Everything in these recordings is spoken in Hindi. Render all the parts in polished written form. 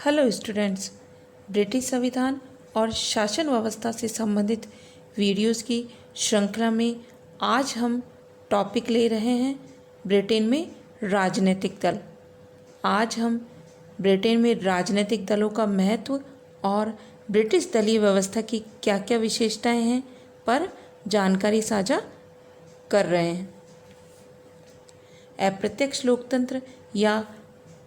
हेलो स्टूडेंट्स, ब्रिटिश संविधान और शासन व्यवस्था से संबंधित वीडियोस की श्रृंखला में आज हम टॉपिक ले रहे हैं ब्रिटेन में राजनीतिक दल। आज हम ब्रिटेन में राजनीतिक दलों का महत्व और ब्रिटिश दलीय व्यवस्था की क्या क्या विशेषताएं हैं पर जानकारी साझा कर रहे हैं। अप्रत्यक्ष लोकतंत्र या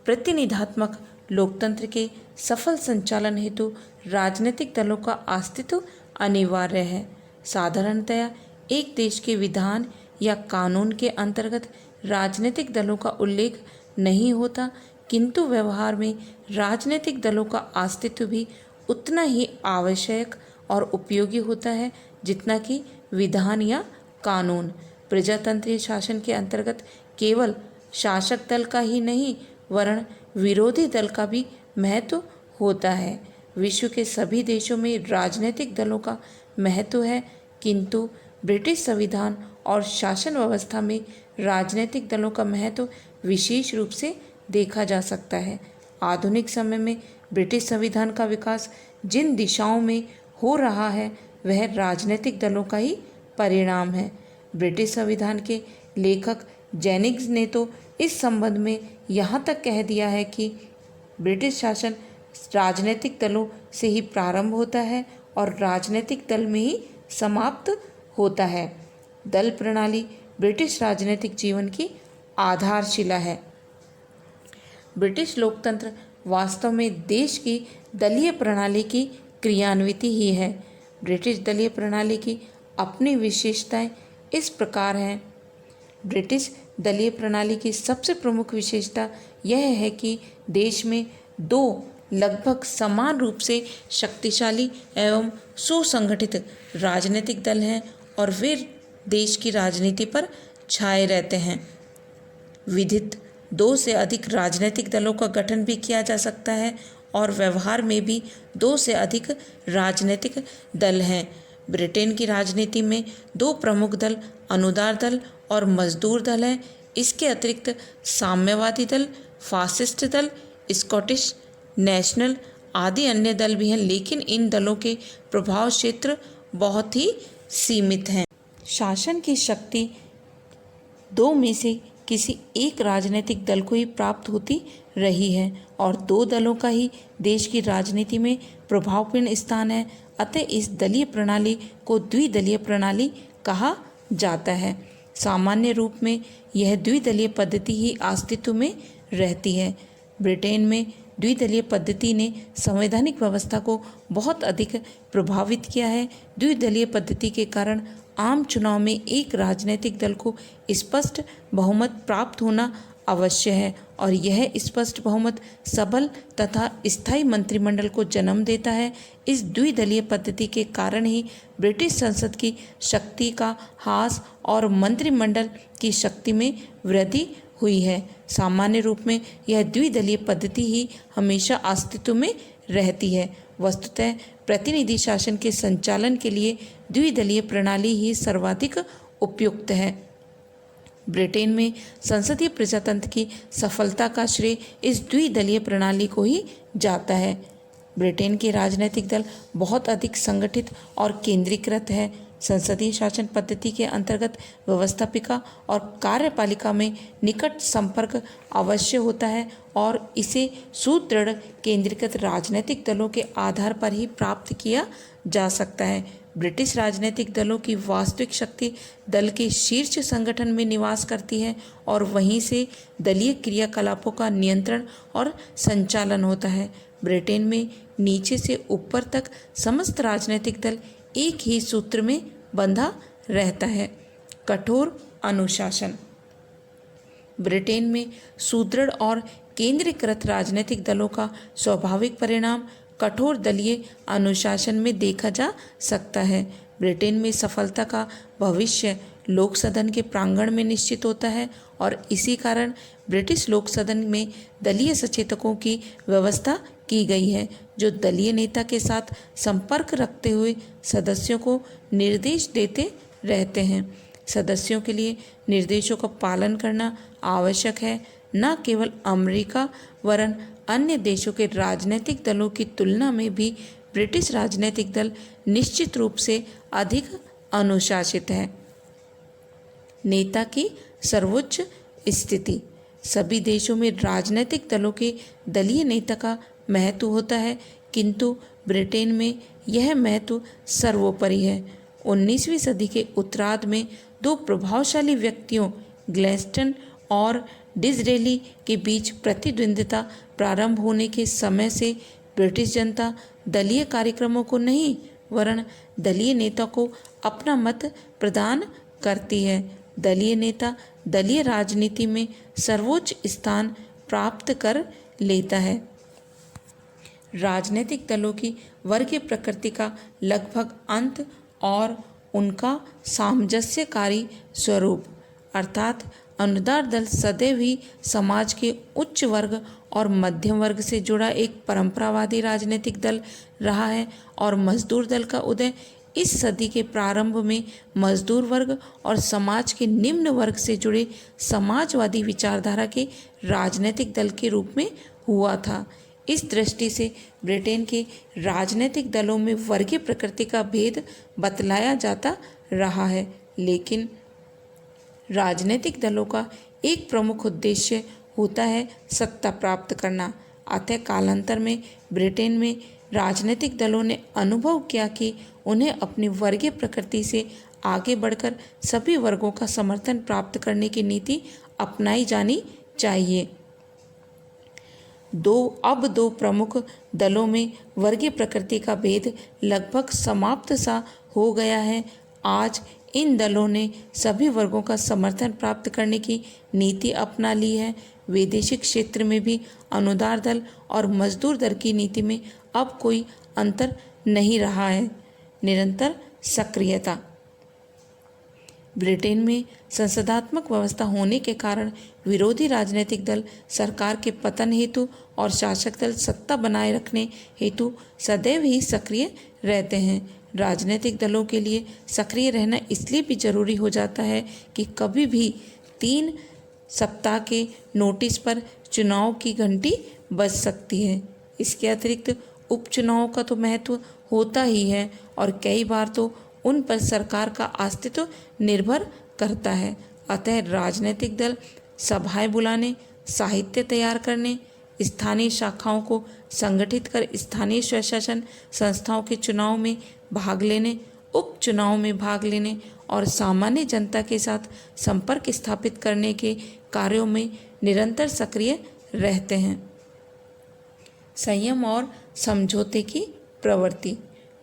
प्रतिनिधात्मक लोकतंत्र के सफल संचालन हेतु राजनीतिक दलों का अस्तित्व अनिवार्य है। साधारणतया एक देश के विधान या कानून के अंतर्गत राजनीतिक दलों का उल्लेख नहीं होता, किंतु व्यवहार में राजनीतिक दलों का अस्तित्व भी उतना ही आवश्यक और उपयोगी होता है जितना कि विधान या कानून। प्रजातंत्रीय शासन के अंतर्गत केवल शासक दल का ही नहीं वरन विरोधी दल का भी महत्व होता है। विश्व के सभी देशों में राजनीतिक दलों का महत्व है, किंतु ब्रिटिश संविधान और शासन व्यवस्था में राजनीतिक दलों का महत्व विशेष रूप से देखा जा सकता है। आधुनिक समय में ब्रिटिश संविधान का विकास जिन दिशाओं में हो रहा है वह राजनीतिक दलों का ही परिणाम है। ब्रिटिश संविधान के लेखक जेनिंग्स ने तो इस संबंध में यहाँ तक कह दिया है कि ब्रिटिश शासन राजनीतिक दलों से ही प्रारंभ होता है और राजनीतिक दल में ही समाप्त होता है। दल प्रणाली ब्रिटिश राजनीतिक जीवन की आधारशिला है। ब्रिटिश लोकतंत्र वास्तव में देश की दलीय प्रणाली की क्रियान्विति ही है। ब्रिटिश दलीय प्रणाली की अपनी विशेषताएं इस प्रकार हैं। ब्रिटिश दलीय प्रणाली की सबसे प्रमुख विशेषता यह है कि देश में दो लगभग समान रूप से शक्तिशाली एवं सुसंगठित राजनीतिक दल हैं और वे देश की राजनीति पर छाए रहते हैं। विधित दो से अधिक राजनीतिक दलों का गठन भी किया जा सकता है और व्यवहार में भी दो से अधिक राजनीतिक दल हैं। ब्रिटेन की राजनीति में दो प्रमुख दल अनुदार दल और मजदूर दल हैं। इसके अतिरिक्त साम्यवादी दल, फासिस्ट दल, स्कॉटिश नेशनल आदि अन्य दल भी हैं, लेकिन इन दलों के प्रभाव क्षेत्र बहुत ही सीमित हैं। शासन की शक्ति दो में से किसी एक राजनीतिक दल को ही प्राप्त होती रही है और दो दलों का ही देश की राजनीति में प्रभावपूर्ण स्थान है। अतः इस दलीय प्रणाली को द्विदलीय प्रणाली कहा जाता है। सामान्य रूप में यह द्विदलीय पद्धति ही अस्तित्व में रहती है। ब्रिटेन में द्विदलीय पद्धति ने संवैधानिक व्यवस्था को बहुत अधिक प्रभावित किया है। द्विदलीय पद्धति के कारण आम चुनाव में एक राजनीतिक दल को स्पष्ट बहुमत प्राप्त होना अवश्य है और यह स्पष्ट बहुमत सबल तथा स्थायी मंत्रिमंडल को जन्म देता है। इस द्विदलीय पद्धति के कारण ही ब्रिटिश संसद की शक्ति का ह्रास और मंत्रिमंडल की शक्ति में वृद्धि हुई है। सामान्य रूप में यह द्विदलीय पद्धति ही हमेशा अस्तित्व में रहती है। वस्तुतः प्रतिनिधि शासन के संचालन के लिए द्विदलीय प्रणाली ही सर्वाधिक उपयुक्त है। ब्रिटेन में संसदीय प्रजातंत्र की सफलता का श्रेय इस द्विदलीय प्रणाली को ही जाता है। ब्रिटेन के राजनीतिक दल बहुत अधिक संगठित और केंद्रीकृत है। संसदीय शासन पद्धति के अंतर्गत व्यवस्थापिका और कार्यपालिका में निकट संपर्क अवश्य होता है और इसे सुदृढ़ केंद्रीकृत राजनीतिक दलों के आधार पर ही प्राप्त किया जा सकता है। ब्रिटिश राजनीतिक दलों की वास्तविक शक्ति दल के शीर्ष संगठन में निवास करती है और वहीं से दलीय क्रियाकलापों का नियंत्रण और संचालन होता है। ब्रिटेन में नीचे से ऊपर तक समस्त राजनीतिक दल एक ही सूत्र में बंधा रहता है। कठोर अनुशासन। ब्रिटेन में सुदृढ़ और केंद्रीकृत राजनीतिक दलों का स्वाभाविक परिणाम कठोर दलीय अनुशासन में देखा जा सकता है। ब्रिटेन में सफलता का भविष्य लोक सदन के प्रांगण में निश्चित होता है और इसी कारण ब्रिटिश लोक सदन में दलीय सचेतकों की व्यवस्था की गई है, जो दलीय नेता के साथ संपर्क रखते हुए सदस्यों को निर्देश देते रहते हैं। सदस्यों के लिए निर्देशों का पालन करना आवश्यक है। न केवल अमेरिका वरन अन्य देशों के राजनीतिक दलों की तुलना में भी ब्रिटिश राजनीतिक दल निश्चित रूप से अधिक अनुशासित है। नेता की सर्वोच्च स्थिति। सभी देशों में राजनीतिक दलों के दलीय नेता का महत्व होता है, किंतु ब्रिटेन में यह महत्व सर्वोपरि है। 19वीं सदी के उत्तरार्ध में दो प्रभावशाली व्यक्तियों ग्लैडस्टोन और डिसरेली के बीच प्रतिद्वंद्विता प्रारंभ होने के समय से ब्रिटिश जनता दलीय कार्यक्रमों को नहीं वरन दलीय नेता को अपना मत प्रदान करती है। दलीय नेता दलीय राजनीति में सर्वोच्च स्थान प्राप्त कर लेता है। राजनीतिक दलों की वर्गीय प्रकृति का लगभग अंत और उनका सामंजस्यकारी स्वरूप, अर्थात अनुदार दल सदैव ही समाज के उच्च वर्ग और मध्यम वर्ग से जुड़ा एक परंपरावादी राजनीतिक दल रहा है, और मजदूर दल का उदय इस सदी के प्रारंभ में मजदूर वर्ग और समाज के निम्न वर्ग से जुड़े समाजवादी विचारधारा के राजनीतिक दल के रूप में हुआ था। इस दृष्टि से ब्रिटेन के राजनीतिक दलों में वर्गीय प्रकृति का भेद बतलाया जाता रहा है, लेकिन राजनीतिक दलों का एक प्रमुख उद्देश्य होता है सत्ता प्राप्त करना। अतः कालांतर में ब्रिटेन में राजनीतिक दलों ने अनुभव किया कि उन्हें अपनी वर्गीय प्रकृति से आगे बढ़कर सभी वर्गों का समर्थन प्राप्त करने की नीति अपनाई जानी चाहिए। दो प्रमुख दलों में वर्गीय प्रकृति का भेद लगभग समाप्त सा हो गया है। आज इन दलों ने सभी वर्गों का समर्थन प्राप्त करने की नीति अपना ली है। वैदेशिक क्षेत्र में भी अनुदार दल और मजदूर दल की नीति में अब कोई अंतर नहीं रहा है। निरंतर सक्रियता। ब्रिटेन में संसदात्मक व्यवस्था होने के कारण विरोधी राजनीतिक दल सरकार के पतन हेतु और शासक दल सत्ता बनाए रखने हेतु सदैव ही सक्रिय रहते हैं। राजनीतिक दलों के लिए सक्रिय रहना इसलिए भी जरूरी हो जाता है कि कभी भी 3 सप्ताह के नोटिस पर चुनाव की घंटी बज सकती है। इसके अतिरिक्त उपचुनावों का तो महत्व होता ही है और कई बार तो उन पर सरकार का अस्तित्व निर्भर करता है। अतः राजनीतिक दल सभाएं बुलाने, साहित्य तैयार करने, स्थानीय शाखाओं को संगठित कर स्थानीय स्वशासन संस्थाओं के चुनाव में भाग लेने, उपचुनाव में भाग लेने और सामान्य जनता के साथ संपर्क स्थापित करने के कार्यों में निरंतर सक्रिय रहते हैं। संयम और समझौते की प्रवृत्ति।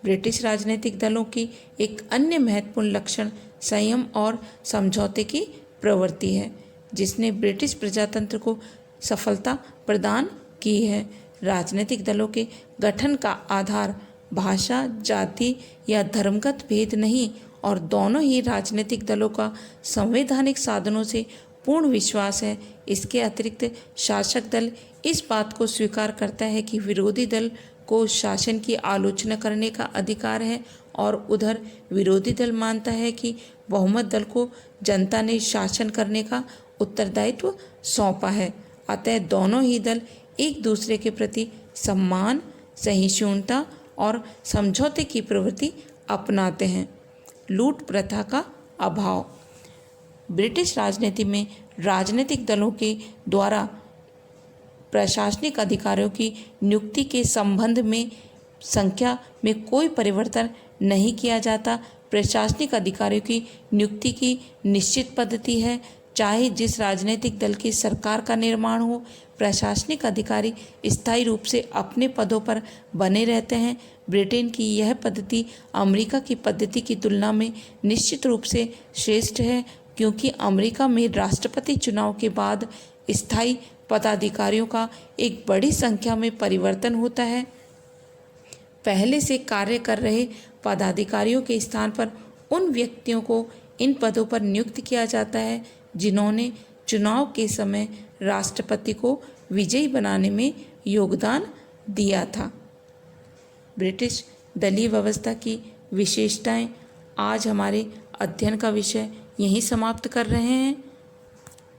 ब्रिटिश राजनीतिक दलों की एक अन्य महत्वपूर्ण लक्षण संयम और समझौते की प्रवृत्ति है, जिसने ब्रिटिश प्रजातंत्र को सफलता प्रदान की है। राजनीतिक दलों के गठन का आधार भाषा, जाति या धर्मगत भेद नहीं और दोनों ही राजनीतिक दलों का संवैधानिक साधनों से पूर्ण विश्वास है। इसके अतिरिक्त शासक दल इस बात को स्वीकार करता है कि विरोधी दल को शासन की आलोचना करने का अधिकार है और उधर विरोधी दल मानता है कि बहुमत दल को जनता ने शासन करने का उत्तरदायित्व सौंपा है। अतः दोनों ही दल एक दूसरे के प्रति सम्मान, सहिष्णुता और समझौते की प्रवृत्ति अपनाते हैं। लूट प्रथा का अभाव। ब्रिटिश राजनीति में राजनीतिक दलों के द्वारा प्रशासनिक अधिकारियों की नियुक्ति के संबंध में संख्या में कोई परिवर्तन नहीं किया जाता। प्रशासनिक अधिकारियों की नियुक्ति की निश्चित पद्धति है, चाहे जिस राजनीतिक दल की सरकार का निर्माण हो। प्रशासनिक अधिकारी स्थायी रूप से अपने पदों पर बने रहते हैं। ब्रिटेन की यह पद्धति अमेरिका की पद्धति की तुलना में निश्चित रूप से श्रेष्ठ है, क्योंकि अमेरिका में राष्ट्रपति चुनाव के बाद स्थायी पदाधिकारियों का एक बड़ी संख्या में परिवर्तन होता है। पहले से कार्य कर रहे पदाधिकारियों के स्थान पर उन व्यक्तियों को इन पदों पर नियुक्त किया जाता है जिन्होंने चुनाव के समय राष्ट्रपति को विजयी बनाने में योगदान दिया था। ब्रिटिश दलीय व्यवस्था की विशेषताएं आज हमारे अध्ययन का विषय यहीं समाप्त कर रहे हैं।